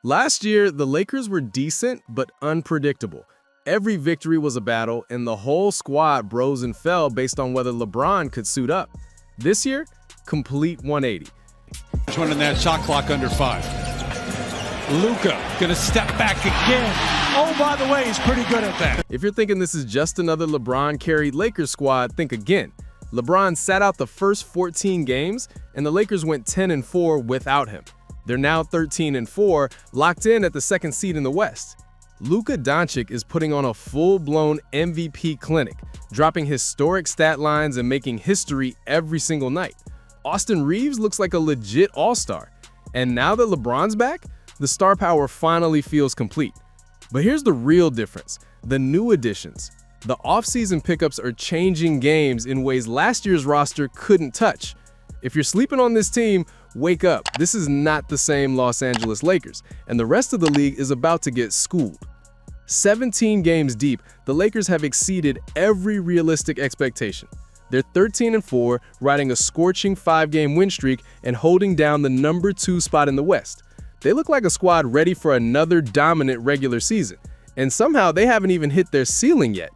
Last year, the Lakers were decent but unpredictable. Every victory was a battle, and the whole squad rose and fell based on whether LeBron could suit up. This year, complete 180. Running that shot clock under 5. Luka gonna step back again. Oh, by the way, he's pretty good at that. If you're thinking this is just another LeBron-carried Lakers squad, think again. LeBron sat out the first 14 games, and the Lakers went 10-4 without him. They're now 13-4, locked in at the second seed in the West. Luka Doncic is putting on a full-blown MVP clinic, dropping historic stat lines and making history every single night. Austin Reaves looks like a legit all-star. And now that LeBron's back, the star power finally feels complete. But here's the real difference: the new additions. The offseason pickups are changing games in ways last year's roster couldn't touch. If you're sleeping on this team, wake up. This is not the same Los Angeles Lakers, and the rest of the league is about to get schooled. 17 games deep, the Lakers have exceeded every realistic expectation. They're 13-4, riding a scorching 5-game win streak and holding down the number 2 spot in the West. They look like a squad ready for another dominant regular season, and somehow they haven't even hit their ceiling yet.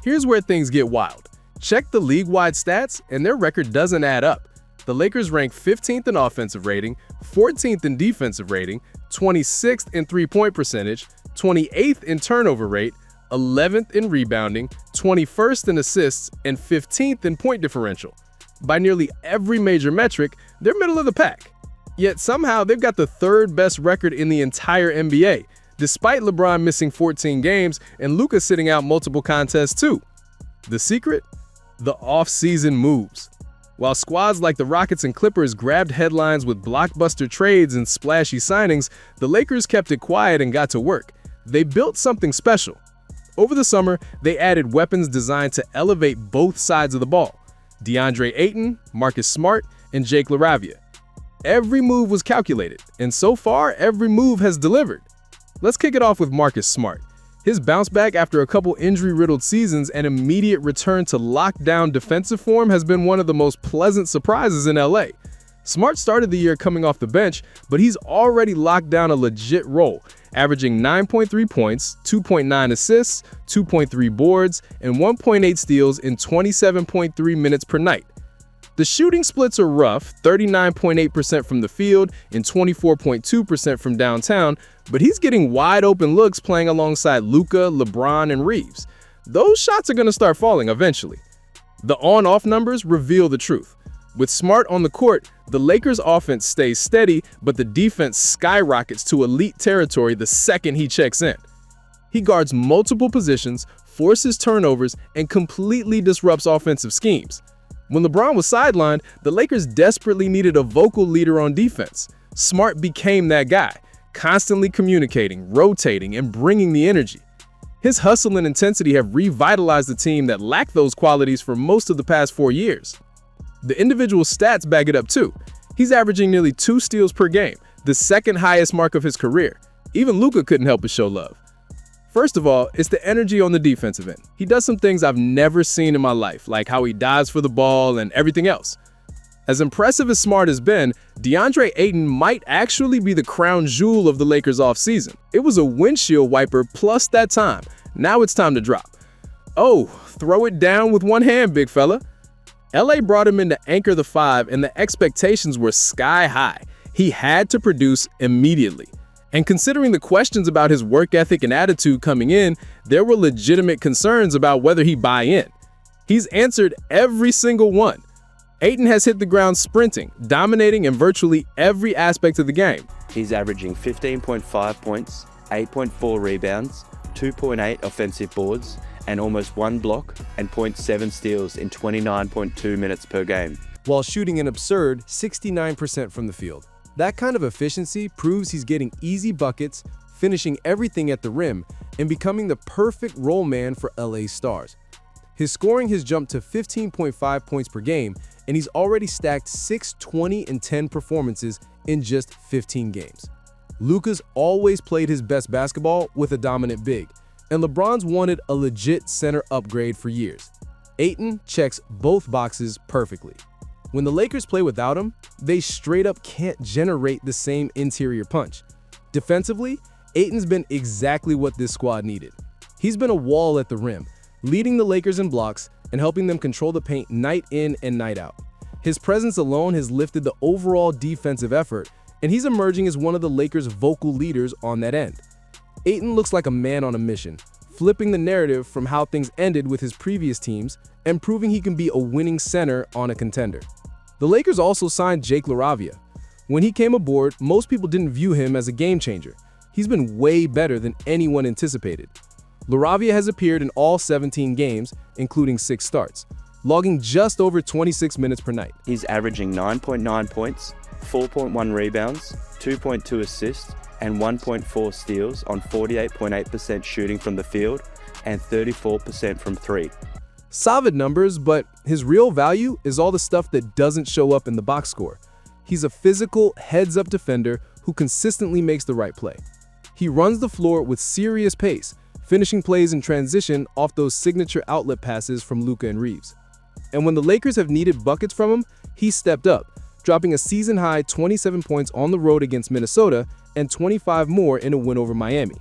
Here's where things get wild. Check the league-wide stats, and their record doesn't add up. The Lakers rank 15th in offensive rating, 14th in defensive rating, 26th in three-point percentage, 28th in turnover rate, 11th in rebounding, 21st in assists, and 15th in point differential. By nearly every major metric, they're middle of the pack. Yet somehow they've got the third best record in the entire NBA, despite LeBron missing 14 games and Luka sitting out multiple contests too. The secret? The off-season moves. While squads like the Rockets and Clippers grabbed headlines with blockbuster trades and splashy signings, the Lakers kept it quiet and got to work. They built something special. Over the summer, they added weapons designed to elevate both sides of the ball: DeAndre Ayton, Marcus Smart, and Jake LaRavia. Every move was calculated, and so far, every move has delivered. Let's kick it off with Marcus Smart. His bounce back after a couple injury-riddled seasons and immediate return to lockdown defensive form has been one of the most pleasant surprises in LA. Smart started the year coming off the bench, but he's already locked down a legit role, averaging 9.3 points, 2.9 assists, 2.3 boards, and 1.8 steals in 27.3 minutes per night. The shooting splits are rough, 39.8% from the field and 24.2% from downtown, but he's getting wide open looks playing alongside Luka, LeBron, and Reaves. Those shots are going to start falling eventually. The on-off numbers reveal the truth. With Smart on the court, the Lakers' offense stays steady, but the defense skyrockets to elite territory the second he checks in. He guards multiple positions, forces turnovers, and completely disrupts offensive schemes. When LeBron was sidelined, the Lakers desperately needed a vocal leader on defense. Smart became that guy, constantly communicating, rotating, and bringing the energy. His hustle and intensity have revitalized the team that lacked those qualities for most of the past 4 years. The individual stats back it up too. He's averaging nearly 2 steals per game, the second highest mark of his career. Even Luka couldn't help but show love. First of all, it's the energy on the defensive end. He does some things I've never seen in my life, like how he dives for the ball and everything else. As impressive as Smart has been, DeAndre Ayton might actually be the crown jewel of the Lakers offseason. It was a windshield wiper plus that time. Now it's time to drop. Oh, throw it down with one hand, big fella. LA brought him in to anchor the 5, and the expectations were sky high. He had to produce immediately. And considering the questions about his work ethic and attitude coming in, there were legitimate concerns about whether he'd buy in. He's answered every single one. Ayton has hit the ground sprinting, dominating in virtually every aspect of the game. He's averaging 15.5 points, 8.4 rebounds, 2.8 offensive boards, and almost 1 block and 0.7 steals in 29.2 minutes per game, while shooting an absurd 69% from the field. That kind of efficiency proves he's getting easy buckets, finishing everything at the rim, and becoming the perfect role man for LA stars. His scoring has jumped to 15.5 points per game, and he's already stacked 6 20 and 10 performances in just 15 games. Luka's always played his best basketball with a dominant big, and LeBron's wanted a legit center upgrade for years. Ayton checks both boxes perfectly. When the Lakers play without him, they straight up can't generate the same interior punch. Defensively, Ayton's been exactly what this squad needed. He's been a wall at the rim, leading the Lakers in blocks and helping them control the paint night in and night out. His presence alone has lifted the overall defensive effort, and he's emerging as one of the Lakers' vocal leaders on that end. Ayton looks like a man on a mission, flipping the narrative from how things ended with his previous teams and proving he can be a winning center on a contender. The Lakers also signed Jake LaRavia. When he came aboard, most people didn't view him as a game changer. He's been way better than anyone anticipated. LaRavia has appeared in all 17 games, including 6 starts, logging just over 26 minutes per night. He's averaging 9.9 points, 4.1 rebounds, 2.2 assists, and 1.4 steals on 48.8% shooting from the field and 34% from 3. Solid numbers, but his real value is all the stuff that doesn't show up in the box score. He's a physical, heads-up defender who consistently makes the right play. He runs the floor with serious pace, finishing plays in transition off those signature outlet passes from Luka and Reaves. And when the Lakers have needed buckets from him, he stepped up, dropping a season-high 27 points on the road against Minnesota and 25 more in a win over Miami.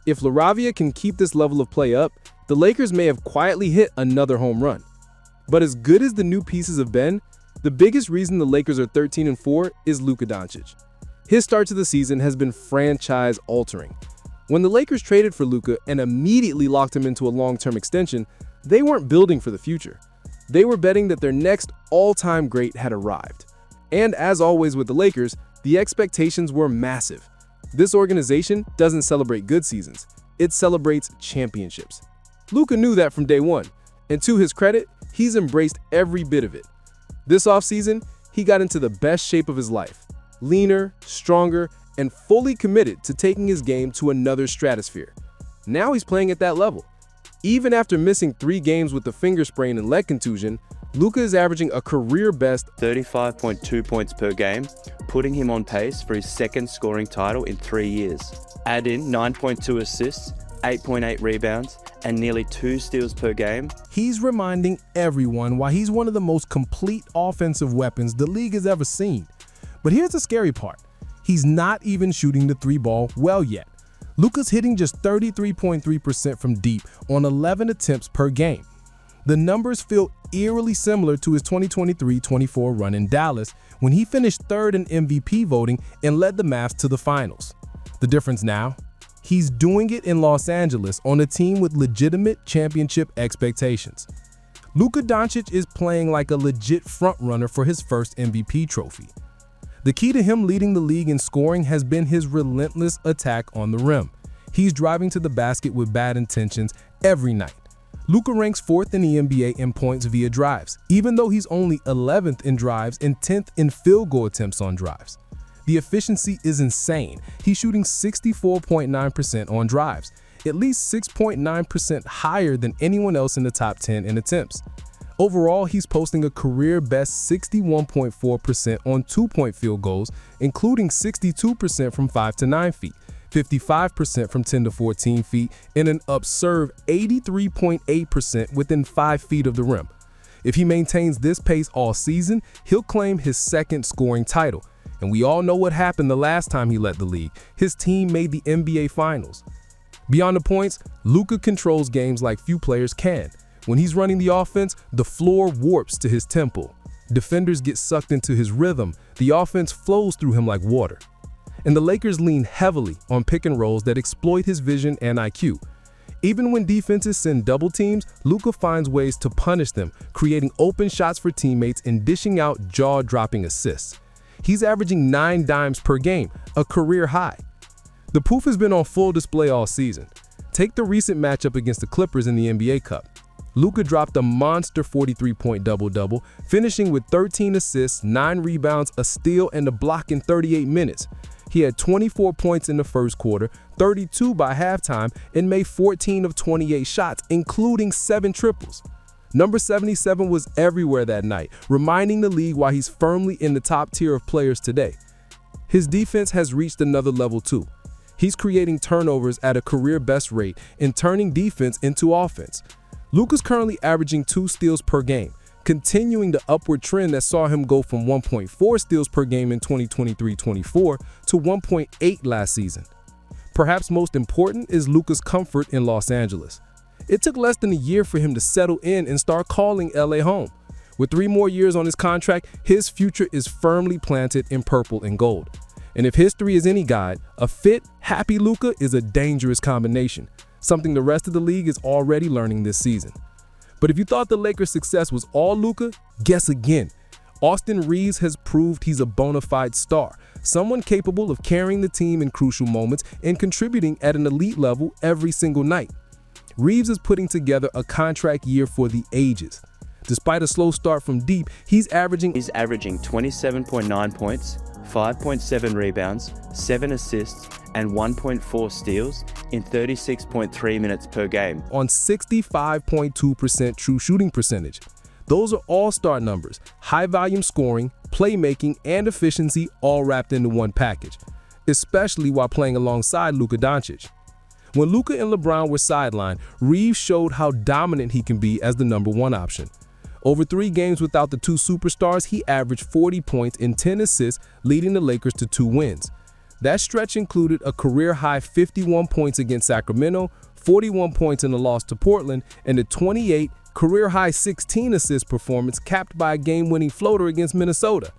If LaRavia can keep this level of play up, the Lakers may have quietly hit another home run. But as good as the new pieces have been, the biggest reason the Lakers are 13-4 is Luka Dončić. His start to the season has been franchise-altering. When the Lakers traded for Luka and immediately locked him into a long-term extension, they weren't building for the future. They were betting that their next all-time great had arrived. And as always with the Lakers, the expectations were massive. This organization doesn't celebrate good seasons, it celebrates championships. Luka knew that from day one, and to his credit, he's embraced every bit of it. This offseason, he got into the best shape of his life, leaner, stronger, and fully committed to taking his game to another stratosphere. Now he's playing at that level. Even after missing 3 games with the finger sprain and leg contusion, Luka is averaging a career-best 35.2 points per game, putting him on pace for his second scoring title in 3 years. Add in 9.2 assists, 8.8 rebounds, and nearly 2 steals per game. He's reminding everyone why he's one of the most complete offensive weapons the league has ever seen. But here's the scary part. He's not even shooting the 3-ball well yet. Luka's hitting just 33.3% from deep on 11 attempts per game. The numbers feel eerily similar to his 2023-24 run in Dallas when he finished 3rd in MVP voting and led the Mavs to the finals. The difference now? He's doing it in Los Angeles on a team with legitimate championship expectations. Luka Doncic is playing like a legit frontrunner for his first MVP trophy. The key to him leading the league in scoring has been his relentless attack on the rim. He's driving to the basket with bad intentions every night. Luka ranks 4th in the NBA in points via drives, even though he's only 11th in drives and 10th in field goal attempts on drives. The efficiency is insane. He's shooting 64.9% on drives, at least 6.9% higher than anyone else in the top 10 in attempts. Overall, he's posting a career-best 61.4% on 2-point field goals, including 62% from 5 to 9 feet, 55% from 10 to 14 feet, and an absurd 83.8% within 5 feet of the rim. If he maintains this pace all season, he'll claim his 2nd scoring title. And we all know what happened the last time he led the league. His team made the NBA Finals. Beyond the points, Luka controls games like few players can. When he's running the offense, the floor warps to his tempo. Defenders get sucked into his rhythm. The offense flows through him like water. And the Lakers lean heavily on pick and rolls that exploit his vision and IQ. Even when defenses send double teams, Luka finds ways to punish them, creating open shots for teammates and dishing out jaw-dropping assists. He's averaging 9 dimes per game, a career high. The proof has been on full display all season. Take the recent matchup against the Clippers in the NBA Cup. Luka dropped a monster 43-point double-double, finishing with 13 assists, 9 rebounds, a steal, and a block in 38 minutes. He had 24 points in the first quarter, 32 by halftime, and made 14 of 28 shots, including 7 triples. Number 77 was everywhere that night, reminding the league why he's firmly in the top tier of players today. His defense has reached another level too. He's creating turnovers at a career-best rate and turning defense into offense. Luka's currently averaging 2 steals per game, continuing the upward trend that saw him go from 1.4 steals per game in 2023-24 to 1.8 last season. Perhaps most important is Luka's comfort in Los Angeles. It took less than a year for him to settle in and start calling LA home. With 3 more years on his contract, his future is firmly planted in purple and gold. And if history is any guide, a fit, happy Luka is a dangerous combination, something the rest of the league is already learning this season. But if you thought the Lakers' success was all Luka, guess again. Austin Reaves has proved he's a bona fide star, someone capable of carrying the team in crucial moments and contributing at an elite level every single night. Reaves is putting together a contract year for the ages. Despite a slow start from deep, he's averaging 27.9 points, 5.7 rebounds, 7 assists, and 1.4 steals in 36.3 minutes per game on 65.2% true shooting percentage. Those are all-star numbers, high-volume scoring, playmaking, and efficiency all wrapped into one package, especially while playing alongside Luka Dončić. When Luka and LeBron were sidelined, Reaves showed how dominant he can be as the #1 option. Over 3 games without the 2 superstars, he averaged 40 points and 10 assists, leading the Lakers to 2 wins. That stretch included a career-high 51 points against Sacramento, 41 points in the loss to Portland, and a 28 career-high 16 assist performance capped by a game-winning floater against Minnesota.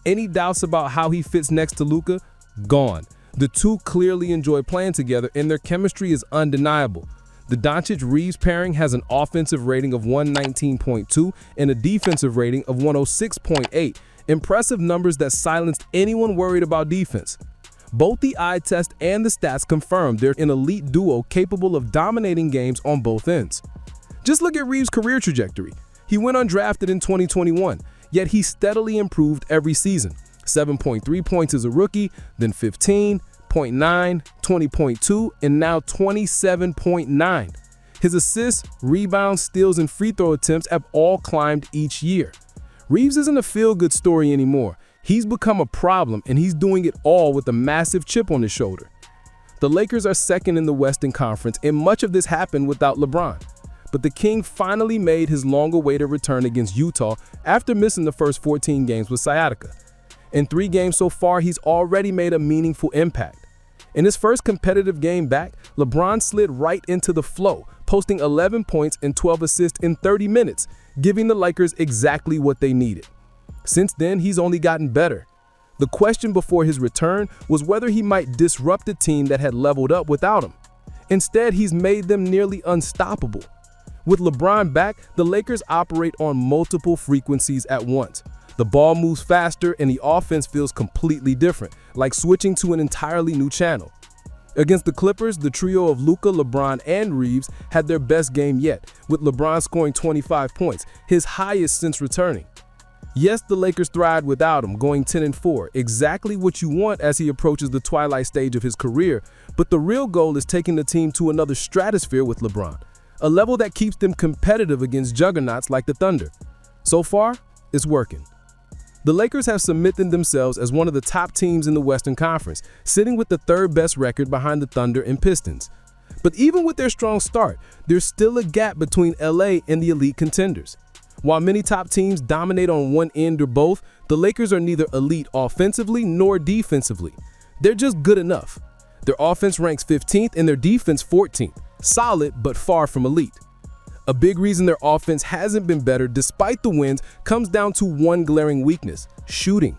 Any doubts about how he fits next to Luka? Gone. The two clearly enjoy playing together, and their chemistry is undeniable. The Doncic-Reaves pairing has an offensive rating of 119.2 and a defensive rating of 106.8, impressive numbers that silenced anyone worried about defense. Both the eye test and the stats confirm they're an elite duo capable of dominating games on both ends. Just look at Reaves' career trajectory. He went undrafted in 2021, yet he steadily improved every season. 7.3 points as a rookie, then 15.9, 20.2, and now 27.9. His assists, rebounds, steals, and free throw attempts have all climbed each year. Reaves isn't a feel-good story anymore. He's become a problem, and he's doing it all with a massive chip on his shoulder. The Lakers are second in the Western Conference, and much of this happened without LeBron. But the King finally made his long-awaited return against Utah after missing the first 14 games with sciatica. In 3 games so far, he's already made a meaningful impact. In his first competitive game back, LeBron slid right into the flow, posting 11 points and 12 assists in 30 minutes, giving the Lakers exactly what they needed. Since then, he's only gotten better. The question before his return was whether he might disrupt a team that had leveled up without him. Instead, he's made them nearly unstoppable. With LeBron back, the Lakers operate on multiple frequencies at once. The ball moves faster and the offense feels completely different, like switching to an entirely new channel. Against the Clippers, the trio of Luka, LeBron, and Reaves had their best game yet, with LeBron scoring 25 points, his highest since returning. Yes, the Lakers thrived without him, going 10-4, exactly what you want as he approaches the twilight stage of his career, but the real goal is taking the team to another stratosphere with LeBron, a level that keeps them competitive against juggernauts like the Thunder. So far, it's working. The Lakers have cemented themselves as one of the top teams in the Western Conference, sitting with the 3rd best record behind the Thunder and Pistons. But even with their strong start, there's still a gap between LA and the elite contenders. While many top teams dominate on one end or both, the Lakers are neither elite offensively nor defensively. They're just good enough. Their offense ranks 15th and their defense 14th. Solid, but far from elite. A big reason their offense hasn't been better despite the wins comes down to one glaring weakness: shooting.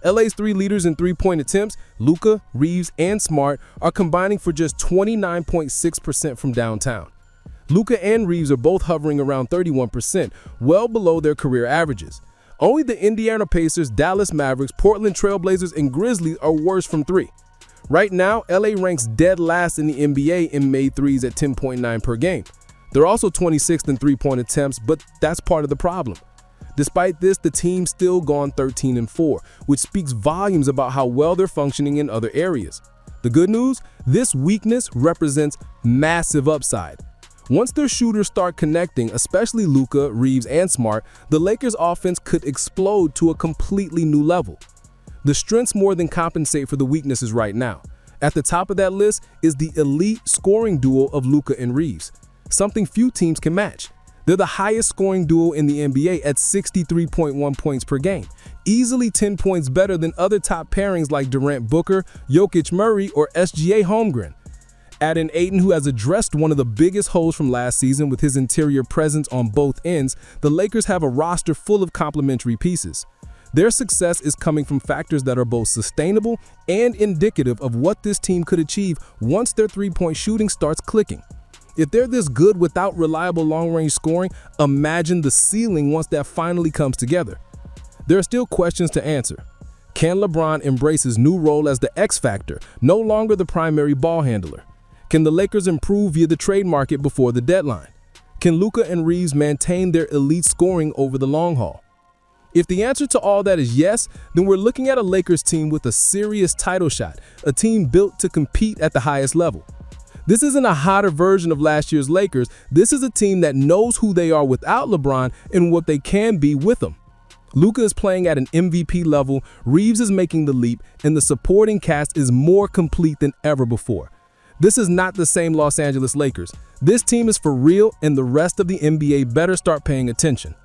LA's 3 leaders in 3-point attempts, Luka, Reaves, and Smart, are combining for just 29.6% from downtown. Luka and Reaves are both hovering around 31%, well below their career averages. Only the Indiana Pacers, Dallas Mavericks, Portland Trail Blazers, and Grizzlies are worse from 3. Right now, LA ranks dead last in the NBA in made threes at 10.9 per game. They're also 26th in 3-point attempts, but that's part of the problem. Despite this, the team's still gone 13-4, which speaks volumes about how well they're functioning in other areas. The good news? This weakness represents massive upside. Once their shooters start connecting, especially Luka, Reaves, and Smart, the Lakers' offense could explode to a completely new level. The strengths more than compensate for the weaknesses right now. At the top of that list is the elite scoring duo of Luka and Reaves, something few teams can match. They're the highest scoring duo in the NBA at 63.1 points per game, easily 10 points better than other top pairings like Durant Booker, Jokic Murray, or SGA Holmgren. Add in Ayton, who has addressed one of the biggest holes from last season with his interior presence on both ends, the Lakers have a roster full of complementary pieces. Their success is coming from factors that are both sustainable and indicative of what this team could achieve once their three-point shooting starts clicking. If they're this good without reliable long-range scoring, imagine the ceiling once that finally comes together. There are still questions to answer. Can LeBron embrace his new role as the X factor, no longer the primary ball handler? Can the Lakers improve via the trade market before the deadline? Can Luka and Reaves maintain their elite scoring over the long haul? If the answer to all that is yes, then we're looking at a Lakers team with a serious title shot, a team built to compete at the highest level. This isn't a hotter version of last year's Lakers. This is a team that knows who they are without LeBron and what they can be with him. Luka is playing at an MVP level, Reaves is making the leap, and the supporting cast is more complete than ever before. This is not the same Los Angeles Lakers. This team is for real, and the rest of the NBA better start paying attention.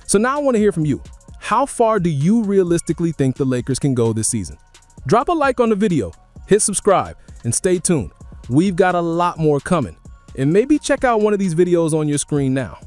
So now I want to hear from you. How far do you realistically think the Lakers can go this season? Drop a like on the video, hit subscribe, and stay tuned. We've got a lot more coming. And maybe check out one of these videos on your screen now.